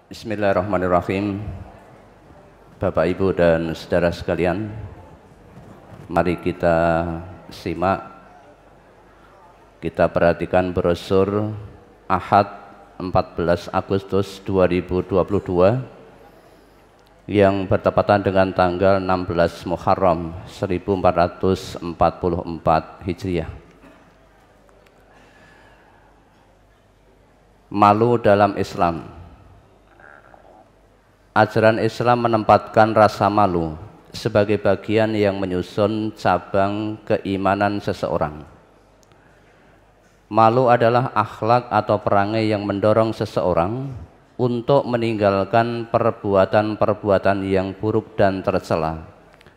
Bismillahirrahmanirrahim. Bapak, Ibu, dan saudara sekalian, mari kita simak, kita perhatikan brosur Ahad 14 Agustus 2022 yang bertepatan dengan tanggal 16 Muharram 1444 Hijriah. Malu dalam Islam. Ajaran Islam menempatkan rasa malu sebagai bagian yang menyusun cabang keimanan seseorang. Malu adalah akhlak atau perangai yang mendorong seseorang untuk meninggalkan perbuatan-perbuatan yang buruk dan tercela,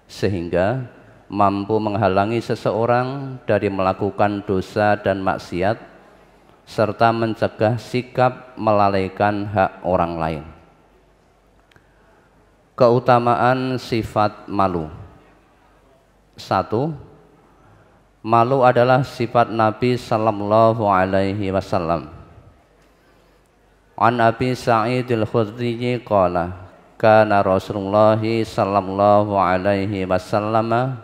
sehingga mampu menghalangi seseorang dari melakukan dosa dan maksiat, serta mencegah sikap melalaikan hak orang lain. Keutamaan sifat malu. 1. Malu adalah sifat Nabi sallallahu alaihi wasallam. An Abi Sa'id al-Khudri qala kana Rasulullah sallallahu alaihi wasallam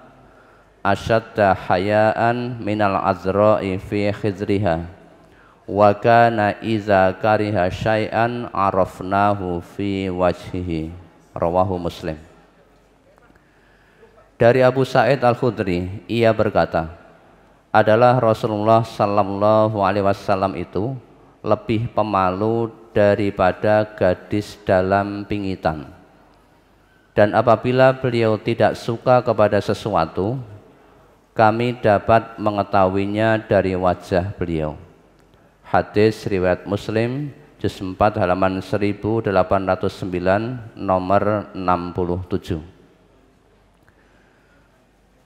ashadda hayaan minal azra'i fi khidriha wa kana iza kariha syai'an arafnahu fi wajhihi. Rawahu Muslim. Dari Abu Sa'id Al-Khudri, ia berkata, adalah Rasulullah sallallahu alaihi wasallam itu lebih pemalu daripada gadis dalam pingitan. Dan apabila beliau tidak suka kepada sesuatu, kami dapat mengetahuinya dari wajah beliau. Hadis riwayat Muslim, juz 4 halaman 1809 nomor 67.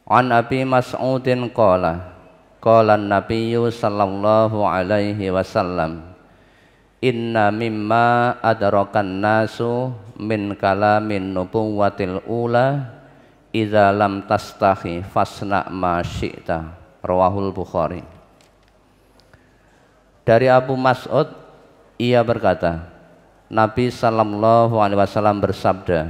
An Abi Mas'udin qala qala an-nabiyyu sallallahu alaihi wasallam inna mimma adrakan nasu min kalamin nubuwatil ula idza lam tastahi fasna ma syi'ta. Rawahul Bukhari. Dari Abu Mas'ud, ia berkata, Nabi sallallahu alaihi wasallam bersabda,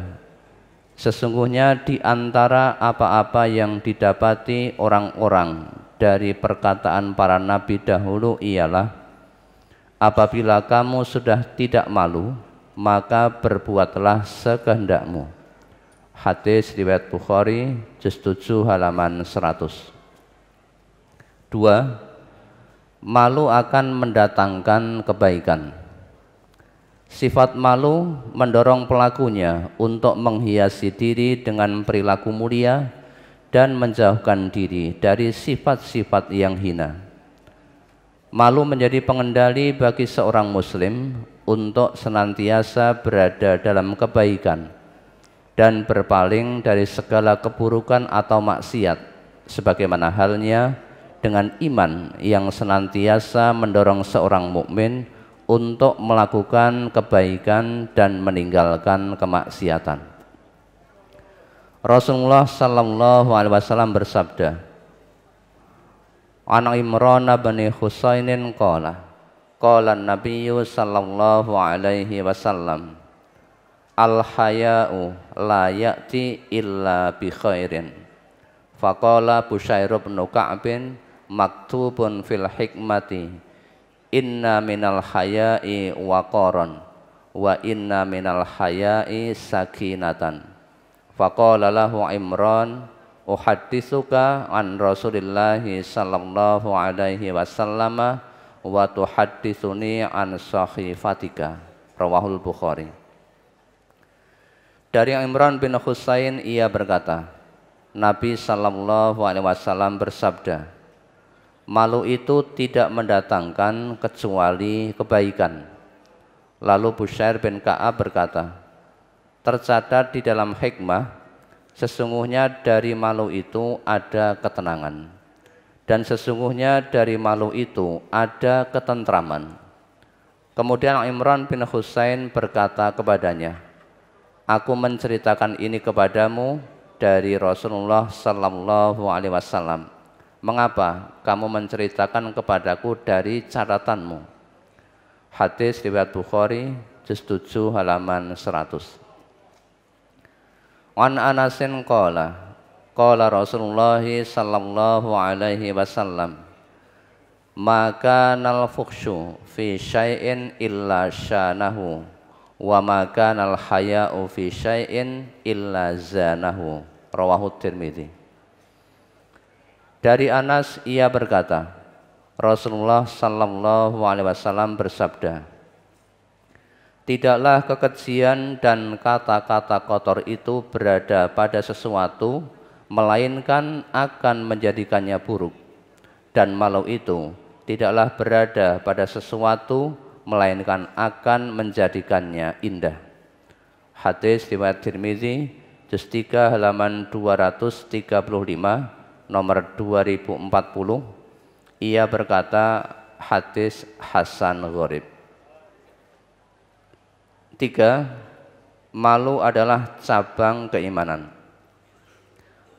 sesungguhnya di antara apa-apa yang didapati orang-orang dari perkataan para nabi dahulu ialah, apabila kamu sudah tidak malu, maka berbuatlah sekehendakmu. Hadis riwayat Bukhari, juz 7 halaman 100. 2. Malu akan mendatangkan kebaikan. Sifat malu mendorong pelakunya untuk menghiasi diri dengan perilaku mulia dan menjauhkan diri dari sifat-sifat yang hina. Malu menjadi pengendali bagi seorang muslim untuk senantiasa berada dalam kebaikan dan berpaling dari segala keburukan atau maksiat, sebagaimana halnya dengan iman yang senantiasa mendorong seorang mukmin untuk melakukan kebaikan dan meninggalkan kemaksiatan. Rasulullah sallallahu alaihi wasallam bersabda, An Imran bin Husainin qala qala an-nabiyyu sallallahu alaihi wasallam al-haya'u la ya'ti illa bi khairin. Faqala Busyair bin Ka'bin maktubun fil hikmati inna minal haya'i waqaran wa inna minal haya'i sakinatan. Faqala lahu Imran uhadditsuka an Rasulillahi sallallahu alaihi wasallam wa tuhadditsuni an sahifatika. Rawahul Bukhari. Dari Imran bin Husain, ia berkata, Nabi sallallahu alaihi wasallam bersabda, malu itu tidak mendatangkan kecuali kebaikan. Lalu Busyair bin Ka'ab berkata, tercatat di dalam hikmah, sesungguhnya dari malu itu ada ketenangan, dan sesungguhnya dari malu itu ada ketentraman. Kemudian Imran bin Husain berkata kepadanya, aku menceritakan ini kepadamu dari Rasulullah sallallahu alaihi wasallam. Mengapa kamu menceritakan kepadaku dari catatanmu? Hadis riwayat Bukhari, juz 7 halaman 100. An Anasin qala Rasulullah sallallahu alaihi wasallam maka nal fukshu fi syai'in illa syanahu wa maka nal haya'u fi syai'in illa zanahu. Rawahu Tirmidzi. Dari Anas ia berkata, Rasulullah sallallahu alaihi wasallam bersabda, tidaklah kekejian dan kata-kata kotor itu berada pada sesuatu melainkan akan menjadikannya buruk, dan malu itu tidaklah berada pada sesuatu melainkan akan menjadikannya indah. Hadis riwayat Tirmidzi juz 3 halaman 235 nomor 2040. Ia berkata hadis hasan gharib. 3. Malu adalah cabang keimanan.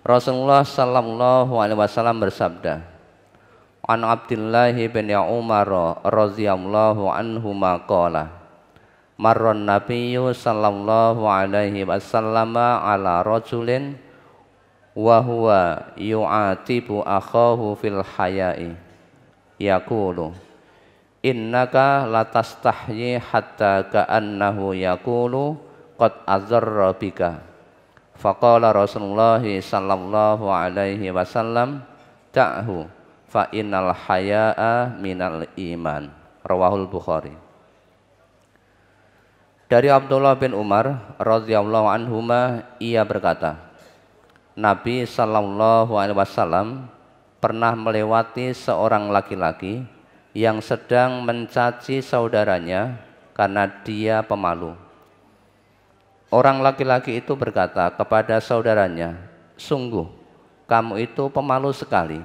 Rasulullah sallallahu alaihi wasallam bersabda, An Abdullah bin Umar radhiyallahu anhuma qala marran nabiyyu sallallahu alaihi wasallam ala rajulin wa huwa yu'atibu akhahu fil haya'i yaqulu innaka latastahyi hatta ka'annahu yaqulu qad azarra bika. Faqala Rasulullah sallallahu alaihi wasallam ta'hu fa innal haya'a minal iman. Rawahul Bukhari. Dari Abdullah bin Umar radhiyallahu anhuma ia berkata, Nabi sallallahu alaihi wasallam pernah melewati seorang laki-laki yang sedang mencaci saudaranya karena dia pemalu. Orang laki-laki itu berkata kepada saudaranya, sungguh kamu itu pemalu sekali.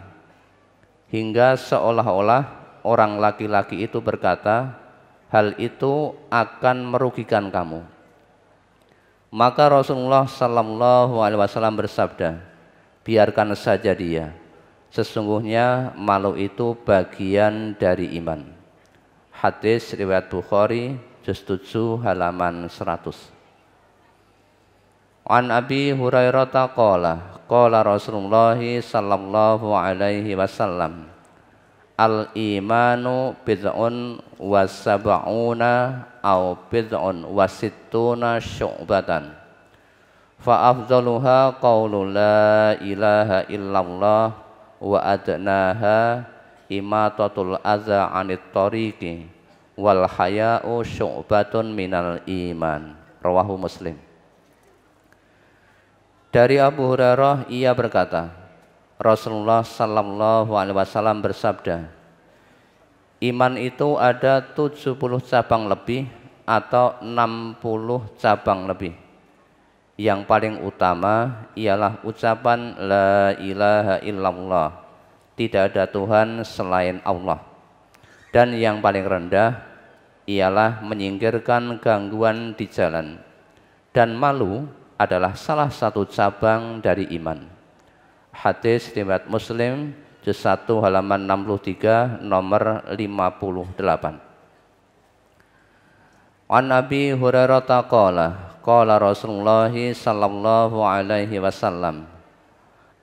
Hingga seolah-olah orang laki-laki itu berkata, hal itu akan merugikan kamu. Maka Rasulullah sallallahu alaihi wasallam bersabda, biarkan saja dia. Sesungguhnya malu itu bagian dari iman. Hadis riwayat Bukhari juz 7 halaman 100. An Abi Hurairah qala Rasulullah sallallahu alaihi wasallam al imanu bid'un wa sab'una aw bid'un wa sittuna syu'batan fa afdaluha qaulu la ilaha illallah wa adnaha imatatul adza 'anit tariqi wal haya'u syu'batun minal iman. Rawahu Muslim. Dari Abu Hurairah ia berkata, Rasulullah sallallahu alaihi wasallam bersabda, iman itu ada 70 cabang lebih atau 60 cabang lebih. Yang paling utama ialah ucapan la ilaha illallah, tidak ada Tuhan selain Allah. Dan yang paling rendah ialah menyingkirkan gangguan di jalan. Dan malu adalah salah satu cabang dari iman. Hadis riwayat Muslim juz 1 halaman 63 nomor 58. An Abi Hurairah qala Rasulullah sallallahu alaihi wasallam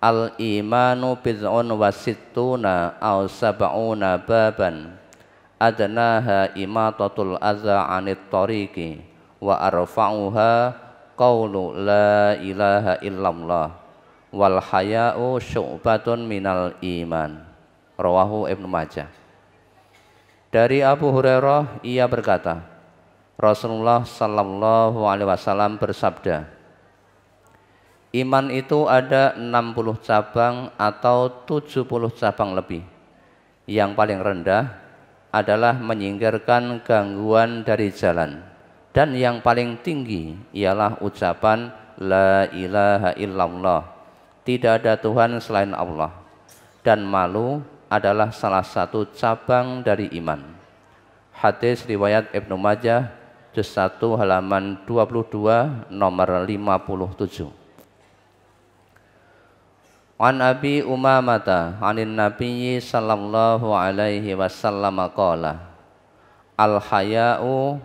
al imanu bid'un wa sittuna aw sab'una baban adnaha imatatul adza 'anit tariqi wa arfa'uha qaulu la ilaha illallah wal haya'u syu'batun minal iman. Rawahu Ibnu Majah. Dari Abu Hurairah ia berkata, Rasulullah sallallahu alaihi wasallam bersabda, iman itu ada 60 cabang atau 70 cabang lebih. Yang paling rendah adalah menyingkirkan gangguan dari jalan. Dan yang paling tinggi ialah ucapan la ilaha illallah, tidak ada Tuhan selain Allah. Dan malu adalah salah satu cabang dari iman. Hadis riwayat Ibnu Majah juz 1 halaman 22 nomor 57. An Abi Umamata anin Nabiyyi sallallahu alaihi wasallam qala al haya'u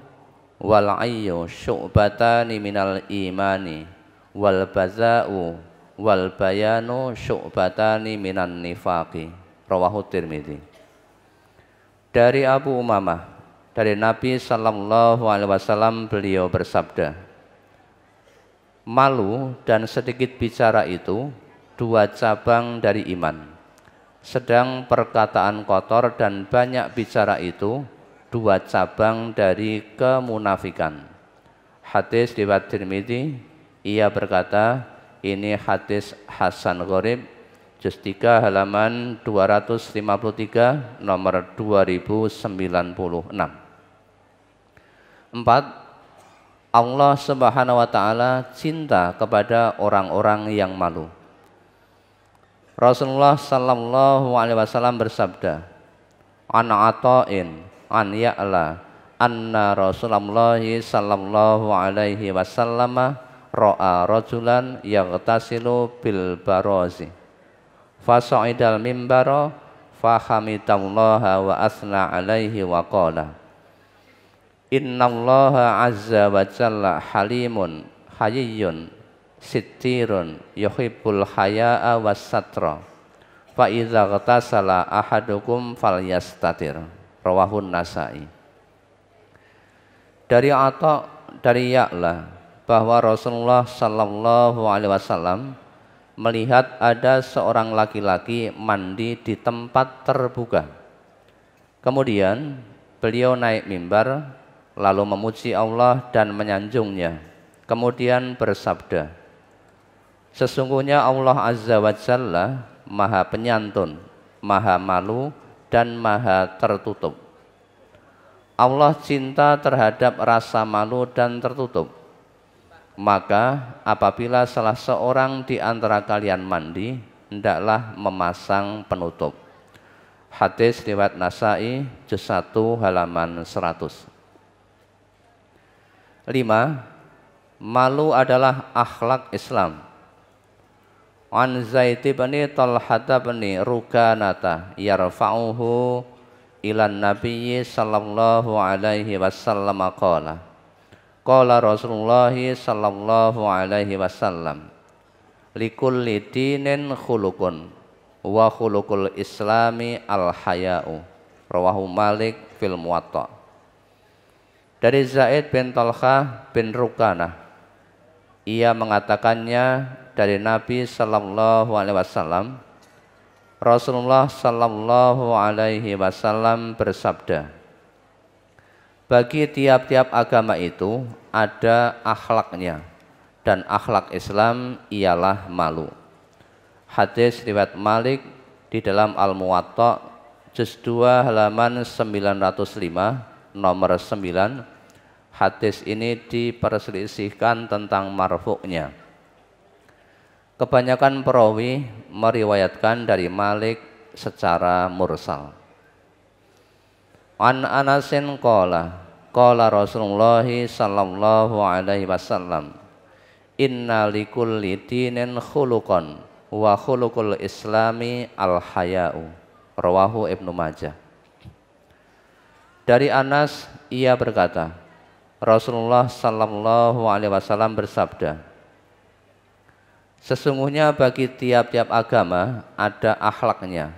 wal ayyu syu'batani minal imani wal baza'u wal bayanu syu'batani minan nifaqi. Rawahu Tirmidzi. Dari Abu Umamah, dari Nabi sallallahu alaihi wasallam, beliau bersabda, malu dan sedikit bicara itu dua cabang dari iman, sedang perkataan kotor dan banyak bicara itu dua cabang dari kemunafikan. Hadis riwayat Tirmidzi. Ia berkata, ini hadis hasan gharib, juz 3 halaman 253, nomor 2096. 4. Allah Subhanahu wa taala cinta kepada orang-orang yang malu. Rasulullah sallallahu alaihi wasallam bersabda, an Ata'in an Ya'la anna Rasulullah sallallahu alaihi wasallam ra'a rajulan yaghtasilu bil barazi fasa'idal mimbara fahamidallaha wa asna alaihi wa qala, innallaha azza wa jalla halimun hayyun sittirun yuhibbul haya'a was satra fa idza ghatasala ahadukum falyastatir. Rawahun Nasa'i. Dari Atha dari Ya'la bahwa Rasulullah sallallahu alaihi wasallam melihat ada seorang laki-laki mandi di tempat terbuka. Kemudian beliau naik mimbar lalu memuji Allah dan menyanjungnya. Kemudian bersabda, sesungguhnya Allah Azza wa Jalla Maha Penyantun, Maha Malu, dan Maha Tertutup. Allah cinta terhadap rasa malu dan tertutup. Maka apabila salah seorang di antara kalian mandi, hendaklah memasang penutup. Hadis riwayat Nasa'i, juz 1 halaman 100. 5. Malu adalah akhlak Islam. An Zaid bin Talhah bin Rukanata yarfa'uhu ilan nabiyyi sallallahu alaihi wasallam qala, qala Rasulullah sallallahu alaihi wasallam, likulli dinin khuluqun wa khuluqul islami al haya'u. Rawahu Malik fil Muwatta. Dari Zaid bin Talhah bin Rukanah, ia mengatakannya dari Nabi sallallahu alaihi wasallam, Rasulullah sallallahu alaihi wasallam bersabda, bagi tiap-tiap agama itu ada akhlaknya, dan akhlak Islam ialah malu. Hadis riwayat Malik di dalam Al-Muwatta, juz 2 halaman 905, nomor 9. Hadis ini diperselisihkan tentang marfu'nya. Kebanyakan perawi meriwayatkan dari Malik secara mursal. An Anasin qala, qala Rasulullah sallallahu alaihi wasallam, inna likulli dinin khuluqan wa khuluqul islami al haya'u. Rawahu Ibnu Majah. Dari Anas, ia berkata, Rasulullah sallallahu alaihi wasallam bersabda, sesungguhnya bagi tiap-tiap agama ada akhlaknya,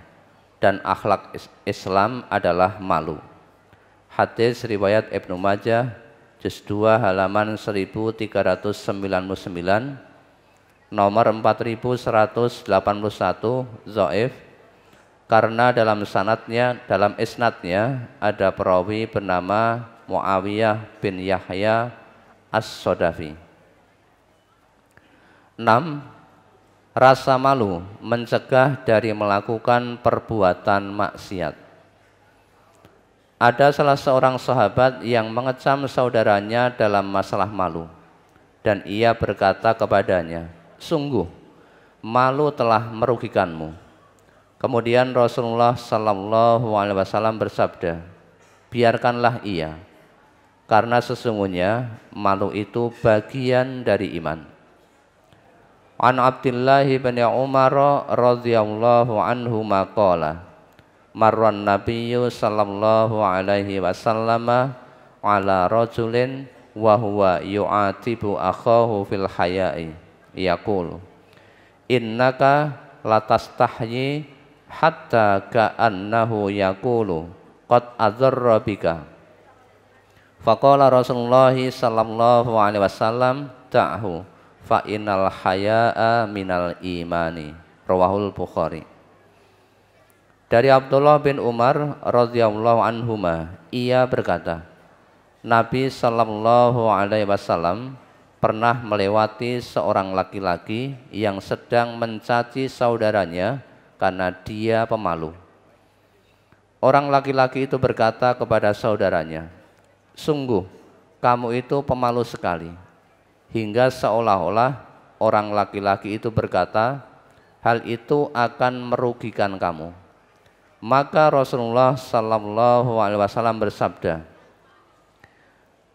dan akhlak Islam adalah malu. Hadis riwayat Ibnu Majah, juz 2 halaman 1399, nomor 4181, dhaif, karena dalam isnadnya ada perawi bernama Muawiyah bin Yahya As-Sodafi. 6. Rasa malu mencegah dari melakukan perbuatan maksiat. Ada salah seorang sahabat yang mengecam saudaranya dalam masalah malu, dan ia berkata kepadanya, sungguh malu telah merugikanmu. Kemudian Rasulullah sallallahu alaihi wasallam bersabda, biarkanlah ia, karena sesungguhnya malu itu bagian dari iman. An Abdullah bin Umar radhiyallahu anhu maqala, marran nabiyyu sallallahu alaihi wasallam ala rajulin wa huwa yu'atibu akhahu fil haya'i yaqulu innaka latastahyi hatta ka'annahu yaqulu qad adzarra bika. Faqala Rasulullah sallallahu alaihi wasallam ta'hu fa innal haya'a minal imani. Rawahul Bukhari. Dari Abdullah bin Umar radhiyallahu anhuma, ia berkata, Nabi sallallahu alaihi wasallam pernah melewati seorang laki-laki yang sedang mencaci saudaranya karena dia pemalu. Orang laki-laki itu berkata kepada saudaranya, sungguh kamu itu pemalu sekali. Hingga seolah-olah orang laki-laki itu berkata, hal itu akan merugikan kamu. Maka Rasulullah sallallahu alaihi wasallam bersabda,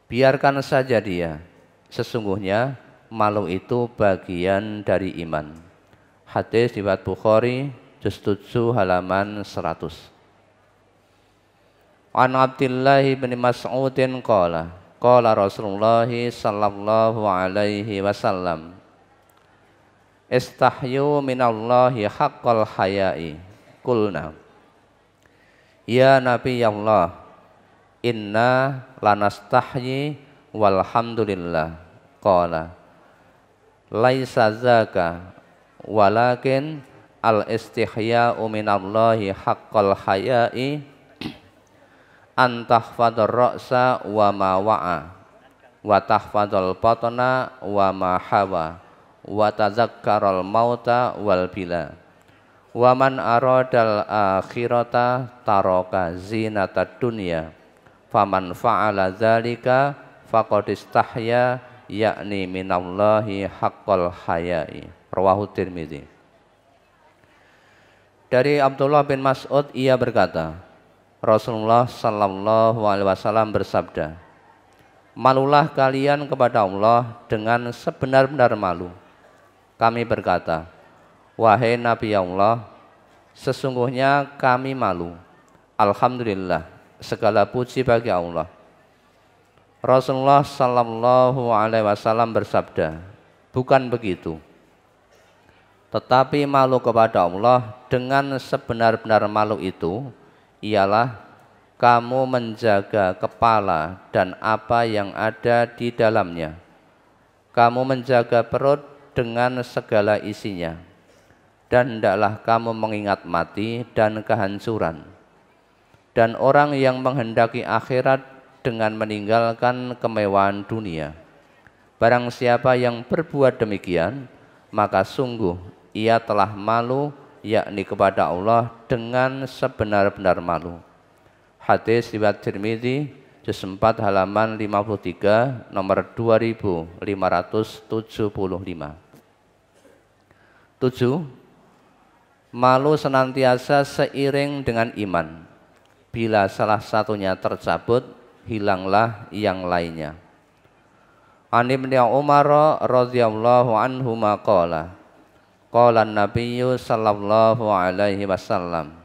biarkan saja dia, sesungguhnya malu itu bagian dari iman. Hadis riwayat Bukhari juz 7 halaman 100. An Abdullah bin Mas'udin qala qala Rasulullah sallallahu alaihi wasallam istahyu minallahi haqqal haya'i. Qulna ya Nabi Allah, inna lanastahyi walhamdulillah. Qala laisa zaka walakin al istihya'u minallahi haqqal haya'i an tahfadhar ra'sa wa ma wa'a wa tahfadhal batna wa ma hawa wa tazakkaral mauta wal bila. Wa man aradal akhirata taraka zinatad dunya faman fa'ala dzalika faqad istahya yakni minallahi haqqal haya'i. Rawahu Tirmidzi. Dari Abdullah bin Mas'ud, ia berkata, Rasulullah sallallahu alaihi wasallam bersabda, malulah kalian kepada Allah dengan sebenar-benar malu. Kami berkata, wahai Nabi Allah, sesungguhnya kami malu. Alhamdulillah, segala puji bagi Allah. Rasulullah sallallahu alaihi wasallam bersabda, bukan begitu. Tetapi malu kepada Allah dengan sebenar-benar malu itu ialah kamu menjaga kepala dan apa yang ada di dalamnya. Kamu menjaga perut dengan segala isinya. Dan hendaklah kamu mengingat mati dan kehancuran. Dan orang yang menghendaki akhirat dengan meninggalkan kemewahan dunia. Barang siapa yang berbuat demikian, maka sungguh ia telah malu, yakni kepada Allah dengan sebenar-benar malu. Hadis riwayat Tirmidzi juz 4 halaman 53 nomor 2575. 7. Malu senantiasa seiring dengan iman. Bila salah satunya tercabut, hilanglah yang lainnya. An Ibnu Umar radhiyallahu anhuma qala qala an-nabiyyu sallallahu alaihi wasallam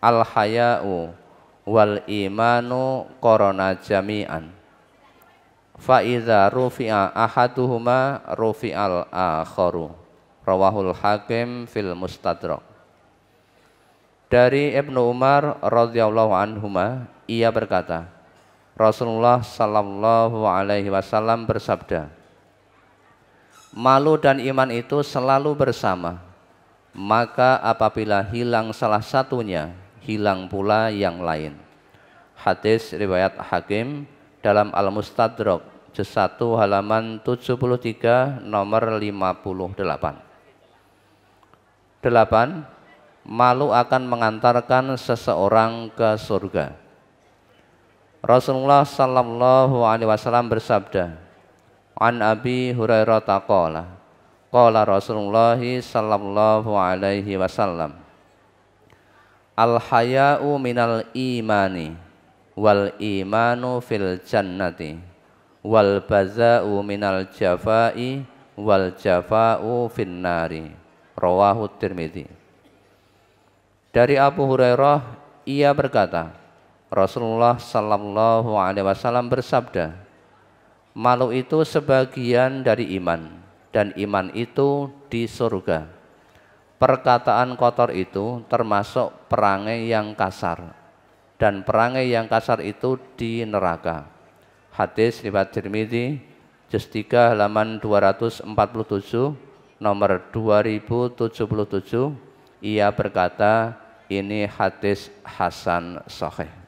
al haya'u wal imanu qarana jami'an fa idza rufi'a ahaduhuma rufi'al akharu. Rawahul Hakim fil Mustadrak. Dari Ibnu Umar radhiyallahu anhuma, ia berkata, Rasulullah sallallahu alaihi wasallam bersabda, malu dan iman itu selalu bersama. Maka apabila hilang salah satunya, hilang pula yang lain. Hadis riwayat Hakim dalam Al-Mustadrak juz 1 halaman 73 nomor 58. 8. Malu akan mengantarkan seseorang ke surga. Rasulullah sallallahu alaihi wasallam bersabda, An Abi Hurairah qala qala Rasulullah sallallahu alaihi wasallam, al haya'u minal imani wal imanu fil jannati wal baza'u minal jafai wal jafa'u fin nari. Rawahu Tirmidzi. Dari Abu Hurairah, ia berkata, Rasulullah Sallallahu Alaihi Wasallam bersabda, malu itu sebagian dari iman, dan iman itu di surga. Perkataan kotor itu termasuk perangai yang kasar, dan perangai yang kasar itu di neraka. Hadis riwayat Tirmidzi, juz 3 halaman 247, nomor 2077. Ia berkata, ini hadis hasan sahih.